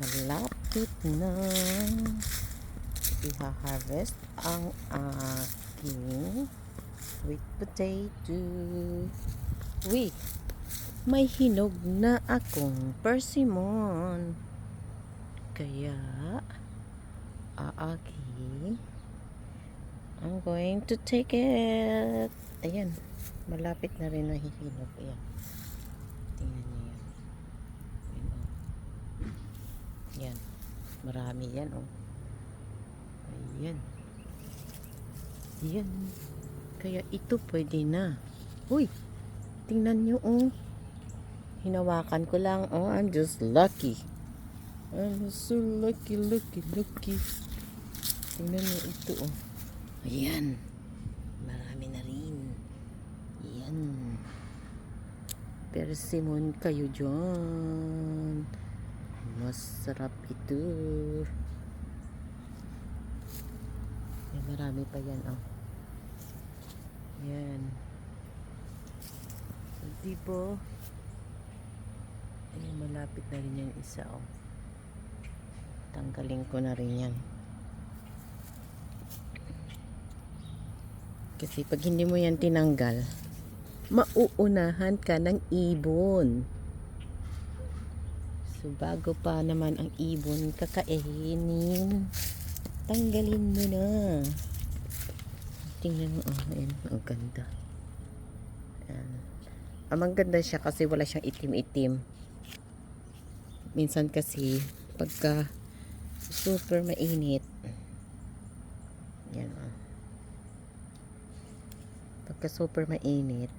Malapit na i-harvest ang aking sweet potato. Uy, may hinog na akong persimmon. Kaya I'm going to take it. Ayan, malapit na rin nahihinog. Ayan, tingnan niyo yan. Ayan, oh. Yan, marami yan, oh. Ayan. Ayan. Kaya ito pwede na. Uy, tingnan nyo, oh. Hinawakan ko lang, oh. I'm just lucky. I'm so lucky. Tingnan nyo ito, oh. Ayan. Marami na rin. Ayan. Persimmon kayo dyan. Masarap ito. Ayan, marami pa yan, oh. Ayan. Diba? Ayan, malapit na rin yung isa, oh. Tanggalin ko na rin yan. Kasi pag hindi mo yan tinanggal, mauunahan ka ng ibon. So bago pa naman ang ibon kakainin, tanggalin mo na. Tingnan mo, oh, ayan, ang ganda. Ayan. Ang ganda siya kasi wala siyang itim-itim. Minsan kasi pagka super mainit, yan, oh. Pagka super mainit,